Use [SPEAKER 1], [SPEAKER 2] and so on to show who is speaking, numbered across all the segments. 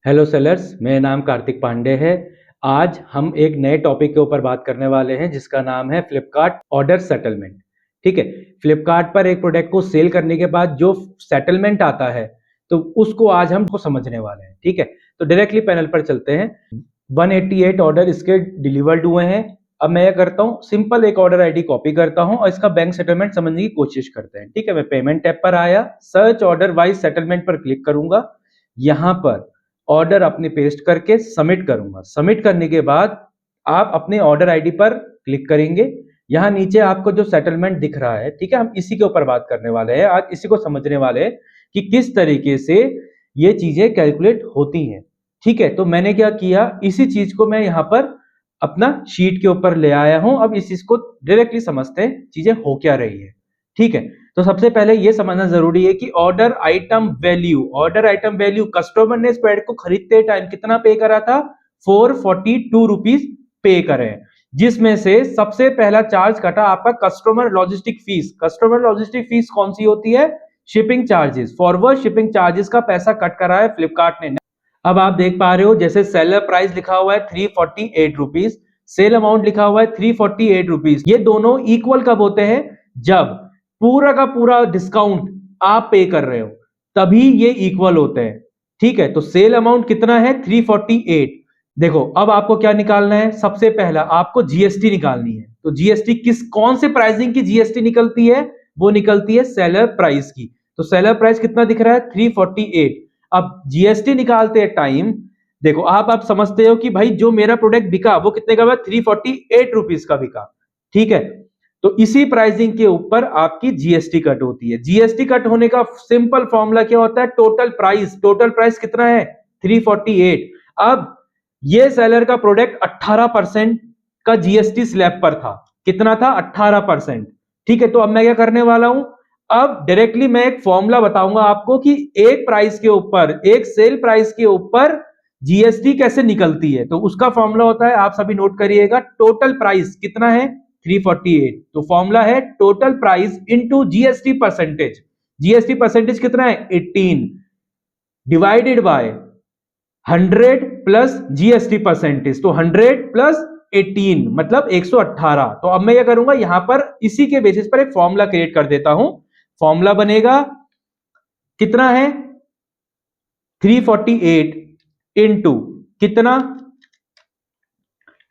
[SPEAKER 1] Hello sellers, मेरा नाम कार्तिक पांडे है। आज हम एक नए टॉपिक के ऊपर बात करने वाले हैं जिसका नाम है फ्लिपकार्ट ऑर्डर सेटलमेंट। ठीक है। फ्लिपकार्ट पर एक प्रोडक्ट को सेल करने के बाद जो सेटलमेंट आता है तो उसको आज हम समझने वाले हैं। ठीक है, तो डायरेक्टली पैनल पर चलते हैं। 188 ऑर्डर इसके डिलीवर्ड हुए हैं। अब मैं ये करता हूँ, सिंपल एक ऑर्डर आईडी कॉपी करता हूँ और इसका बैंक सेटलमेंट समझने की कोशिश करते हैं। ठीक है, मैं पेमेंट टैब पर आया, सर्च ऑर्डर वाइज सेटलमेंट पर क्लिक करूंगा। यहां पर ऑर्डर अपने पेस्ट करके सबमिट करूंगा। सबमिट करने के बाद आप अपने ऑर्डर आईडी पर क्लिक करेंगे। यहां नीचे आपको जो सेटलमेंट दिख रहा है, ठीक है, हम इसी के ऊपर बात करने वाले हैं। आज इसी को समझने वाले हैं कि किस तरीके से ये चीजें कैलकुलेट होती हैं। ठीक है, तो मैंने क्या किया, इसी चीज को मैं यहां पर अपना शीट के ऊपर ले आया हूं। अब इस चीज को डायरेक्टली समझते हैं चीजें हो क्या रही है। ठीक है, तो सबसे पहले यह समझना जरूरी है कि ऑर्डर आइटम वैल्यू कस्टमर ने इस प्रोडक्ट को खरीदते टाइम कितना पे करा था, 442 रुपीज पे करे, जिसमें से सबसे पहला चार्ज कटा आपका customer logistic fees. Customer logistic fees कौन सी होती है? Shipping charges, forward shipping charges का पैसा कट करा है फ्लिपकार्ट ने। अब आप देख पा रहे हो, जैसे सेलर प्राइस लिखा हुआ है 348 रुपीज, सेल अमाउंट लिखा हुआ है 348 रुपीज। ये दोनों इक्वल कब होते हैं? जब पूरा का पूरा डिस्काउंट आप पे कर रहे हो, तभी ये इक्वल होते हैं। ठीक है, तो सेल अमाउंट कितना है? 348। देखो, अब आपको क्या निकालना है? सबसे पहला आपको जीएसटी निकालनी है। तो जीएसटी कौन से प्राइसिंग की जीएसटी निकलती है? वो निकलती है सेलर प्राइस की। तो सेलर प्राइस कितना दिख रहा है? 348। अब जीएसटी निकालते टाइम देखो, आप समझते हो कि भाई जो मेरा प्रोडक्ट बिका वो कितने का? 348 रुपीज का बिका। ठीक है, तो इसी प्राइसिंग के ऊपर आपकी जीएसटी कट होती है। जीएसटी कट होने का सिंपल फॉर्मूला क्या होता है? Total price. टोटल प्राइस कितना है? 348। अब ये सेलर का प्रोडक्ट 18% का जीएसटी स्लैब पर था। कितना था? 18%। ठीक है, तो अब मैं क्या करने वाला हूं, अब डायरेक्टली मैं एक फॉर्मूला बताऊंगा आपको कि एक प्राइस के ऊपर, एक सेल प्राइस के ऊपर जीएसटी कैसे निकलती है। तो उसका फॉर्मूला होता है, आप सभी नोट करिएगा, टोटल प्राइस कितना है? 348। तो फॉर्मूला है total price into GST percentage. GST percentage कितना है? 18 divided by 100 plus GST percentage. तो 100 प्लस 18 मतलब 118। तो अब मैं क्या करूंगा, यहां पर इसी के बेसिस पर एक फॉर्मूला क्रिएट कर देता हूं। फॉर्मूला बनेगा कितना है? 348 इंटू कितना?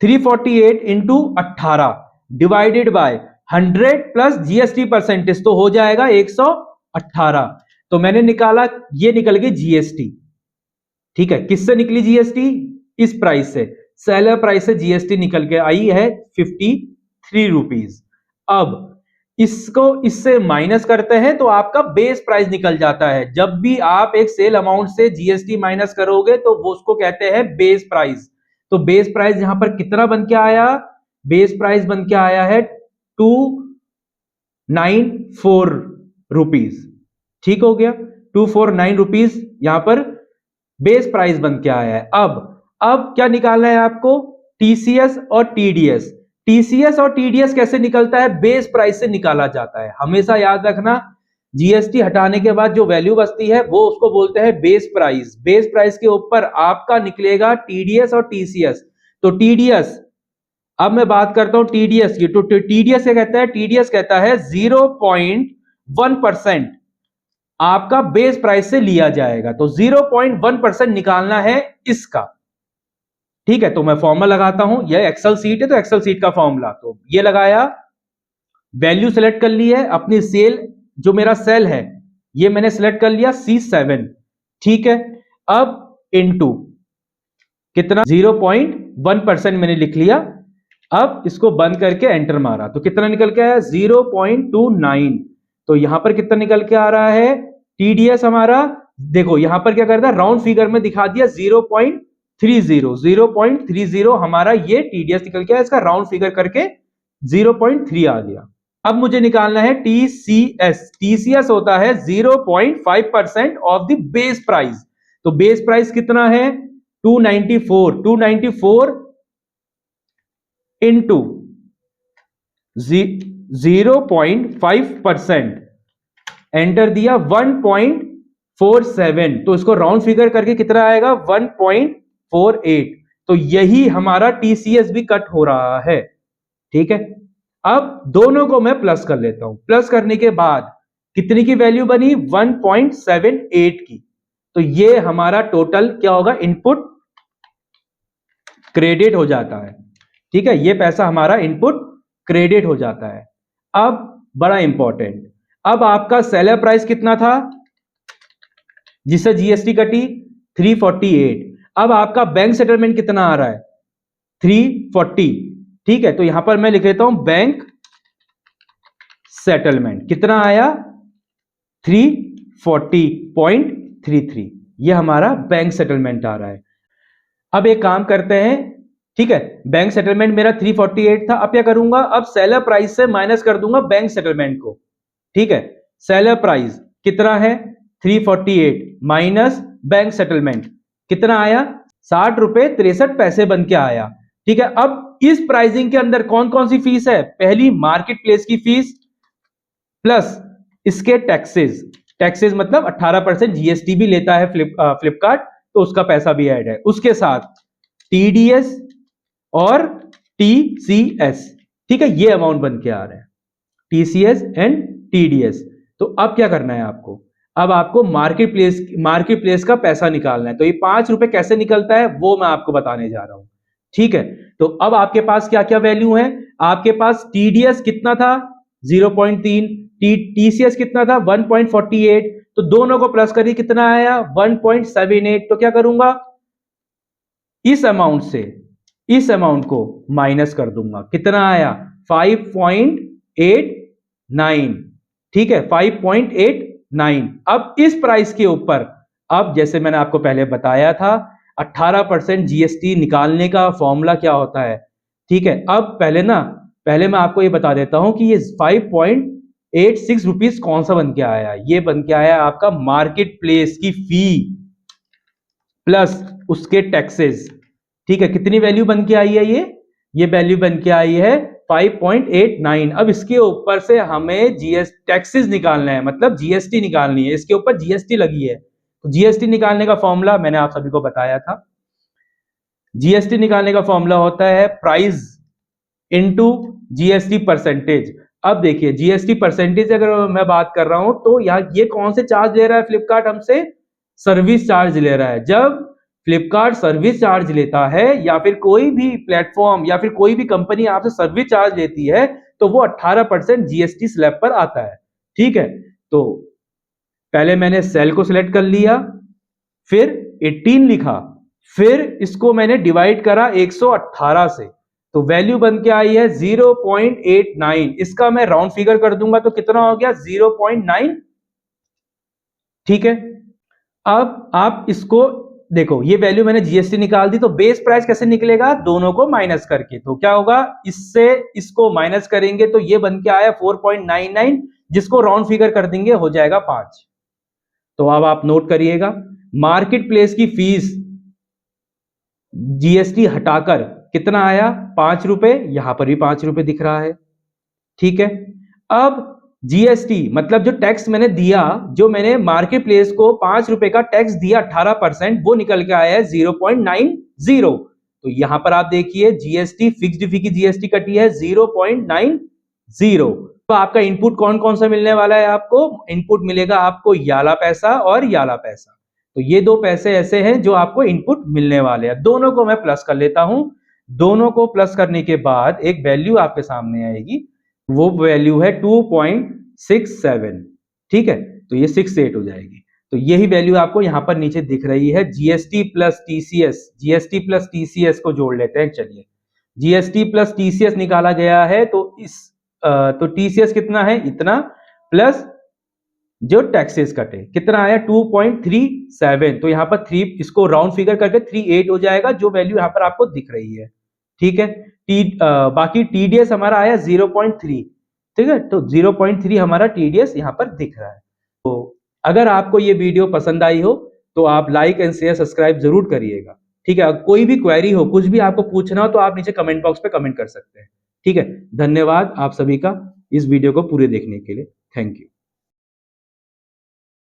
[SPEAKER 1] 348 into 18 divided by 100 plus GST percentage, तो हो जाएगा 118। तो मैंने निकाला, ये निकल गई जीएसटी। ठीक है, किससे निकली जीएसटी? इस प्राइस से, सेलर प्राइस से जीएसटी निकल के आई है 53 रुपीज। अब इसको इससे माइनस करते हैं तो आपका बेस प्राइस निकल जाता है। जब भी आप एक सेल अमाउंट से जीएसटी माइनस करोगे तो वो उसको कहते हैं बेस प्राइस। तो बेस प्राइस यहां पर कितना बन के आया? बेस प्राइस बन के आया है 294 रुपीज। ठीक हो गया, 249 रुपीज यहां पर बेस प्राइस बन के आया है। अब क्या निकालना है आपको? टीसीएस और टीडीएस। टीसीएस और टीडीएस कैसे निकलता है? बेस प्राइस से निकाला जाता है। हमेशा याद रखना, जीएसटी हटाने के बाद जो वैल्यू बचती है वो उसको बोलते हैं बेस प्राइस। बेस प्राइस के ऊपर आपका निकलेगा टीडीएस और टीसीएस। तो टीडीएस, अब मैं बात करता हूं टीडीएस की। तो टीडीएस क्या कहता है? टीडीएस कहता है 0.1% आपका बेस प्राइस से लिया जाएगा। तो 0.1% निकालना है इसका। ठीक है, तो मैं फॉर्मूला लगाता हूं, यह एक्सेल सीट है तो एक्सेल सीट का फॉर्मूला, तो ये लगाया, वैल्यू सेलेक्ट कर ली है अपनी सेल, जो मेरा सेल है ये मैंने सेलेक्ट कर लिया C7। ठीक है, अब इनटू कितना? 0.1% मैंने लिख लिया। अब इसको बंद करके एंटर मारा तो कितना निकल के आया? 0.29। तो यहां पर कितना निकल के आ रहा है? टीडीएस हमारा, देखो यहां पर क्या करता है, राउंड फिगर में दिखा दिया 0.30। 0.30 हमारा ये टीडीएस निकल के आया, इसका राउंड फिगर करके 0.3 आ गया। अब मुझे निकालना है टीसीएस। टीसीएस होता है 0.5% ऑफ द बेस प्राइस। तो बेस प्राइस कितना है? 294। 294 इंटू 0.5%, एंटर दिया, 1.5 47, तो इसको राउंड फिगर करके कितना आएगा 1.48। तो यही हमारा टीसीएस भी कट हो रहा है। ठीक है, अब दोनों को मैं प्लस कर लेता हूं। प्लस करने के बाद कितनी की वैल्यू बनी 1.78 की। तो ये हमारा टोटल क्या होगा, इनपुट क्रेडिट हो जाता है। ठीक है, ये पैसा हमारा इनपुट क्रेडिट हो जाता है। अब बड़ा इंपॉर्टेंट, अब आपका सेलर प्राइस कितना था जिससे जीएसटी कटी 348। अब आपका बैंक सेटलमेंट कितना आ रहा है 340। ठीक है, तो यहां पर मैं लिख लेता हूं बैंक सेटलमेंट कितना आया 340.33। ये हमारा बैंक सेटलमेंट आ रहा है। अब एक काम करते हैं, ठीक है, बैंक सेटलमेंट मेरा 348 था। अब क्या करूंगा, अब सेलर प्राइस से माइनस कर दूंगा बैंक सेटलमेंट को। ठीक है, सेलर प्राइस कितना है 348 माइनस बैंक सेटलमेंट कितना आया 60 रुपए 63 पैसे बन के आया। ठीक है, अब इस प्राइसिंग के अंदर कौन कौन सी फीस है, पहली मार्केट प्लेस की फीस प्लस इसके टैक्सेस। टैक्सेस मतलब 18% जीएसटी भी लेता है फ्लिपकार्ट, तो उसका पैसा भी ऐड है। उसके साथ टीडीएस और टीसीएस। ठीक है, ये अमाउंट बन के आ रहे हैं टीसीएस एंड टीडीएस। तो अब क्या करना है आपको, अब आपको मार्केट प्लेस का पैसा निकालना है। तो ये 5 रुपए कैसे निकलता है वो मैं आपको बताने जा रहा हूं। ठीक है, तो अब आपके पास क्या क्या वैल्यू है, आपके पास टीडीएस कितना था 0.3, टीसीएस कितना था 1.48। तो दोनों को प्लस करिए कितना आया 1.78। तो क्या करूंगा, इस अमाउंट को माइनस कर दूंगा, कितना आया 5.89। ठीक है, 5.89। अब इस प्राइस के ऊपर, अब जैसे मैंने आपको पहले बताया था 18% जीएसटी निकालने का फॉर्मूला क्या होता है। ठीक है, अब पहले मैं आपको ये बता देता हूं कि ये 5.86 रुपीज कौन सा बन के आया। ये बन के आया आपका मार्केट प्लेस की फी प्लस उसके टैक्सेस। ठीक है, कितनी वैल्यू बन के आई है, ये वैल्यू बन के आई है 5.89। अब इसके ऊपर से हमें टैक्सेस निकालना है, मतलब जीएसटी निकालनी है। इसके ऊपर जीएसटी लगी है, तो जीएसटी निकालने का फॉर्मूला मैंने आप सभी को बताया था। जीएसटी निकालने का फॉर्मूला होता है प्राइस इनटू जीएसटी परसेंटेज। अब देखिए जीएसटी परसेंटेज अगर मैं बात कर रहा हूं तो यहाँ ये कौन से चार्ज ले रहा है फ्लिपकार्ट हमसे, सर्विस चार्ज ले रहा है। जब फ्लिपकार्ट सर्विस चार्ज लेता है या फिर कोई भी प्लेटफॉर्म या फिर कोई भी कंपनी आपसे सर्विस चार्ज लेती है तो वो 18% जीएसटी स्लैब पर आता है। ठीक है, तो पहले मैंने सेल को सिलेक्ट कर लिया, फिर 18 लिखा, फिर इसको मैंने डिवाइड करा 118 से, तो वैल्यू बन के आई है 0.89। इसका मैं राउंड फिगर कर दूंगा तो कितना हो गया 0.9। ठीक है, अब आप इसको देखो, ये वैल्यू मैंने जीएसटी निकाल दी, तो बेस प्राइस कैसे निकलेगा, दोनों को माइनस करके। तो क्या होगा, इससे इसको माइनस करेंगे तो ये बन के आया 4.99, जिसको राउंड फिगर कर देंगे हो जाएगा 5। तो अब आप नोट करिएगा, मार्केट प्लेस की फीस जीएसटी हटाकर कितना आया 5 रुपए, यहां पर भी 5 रुपए दिख रहा है। ठीक है, अब जीएसटी मतलब जो टैक्स मैंने दिया, जो मैंने मार्केट प्लेस को 5 रुपए का टैक्स दिया 18%, वो निकल के आया है 0.90। तो यहां पर आप देखिए जीएसटी फिक्स्ड फी की जीएसटी कटी है 0.90। तो आपका इनपुट कौन कौन सा मिलने वाला है, आपको इनपुट मिलेगा आपको याला पैसा और याला पैसा। तो ये दो पैसे ऐसे हैं जो आपको इनपुट मिलने वाले हैं। दोनों को मैं प्लस कर लेता हूं। दोनों को प्लस करने के बाद एक वैल्यू आपके सामने आएगी, वो वैल्यू है 2.67। ठीक है, तो ये 68 हो जाएगी। तो यही वैल्यू आपको यहां पर नीचे दिख रही है, GST plus TCS. GST plus TCS को जोड़ लेते हैं। चलिए, जीएसटी प्लस टीसीएस निकाला गया है, तो टीसीएस कितना है इतना, प्लस जो टैक्सेस कटे कितना आया 2.37। तो यहां पर 3 इसको राउंड फिगर करके 38 हो जाएगा, जो वैल्यू यहां पर आपको दिख रही है। ठीक है, बाकी टीडीएस हमारा आया 0.3। ठीक है, तो 0.3 हमारा टीडीएस यहां पर दिख रहा है। तो अगर आपको ये वीडियो पसंद आई हो तो आप लाइक एंड शेयर सब्सक्राइब जरूर करिएगा। ठीक है, कोई भी क्वेरी हो, कुछ भी आपको पूछना हो तो आप नीचे कमेंट बॉक्स पे कमेंट कर सकते हैं। ठीक है, धन्यवाद आप सभी का इस वीडियो को पूरे देखने के लिए। Thank you.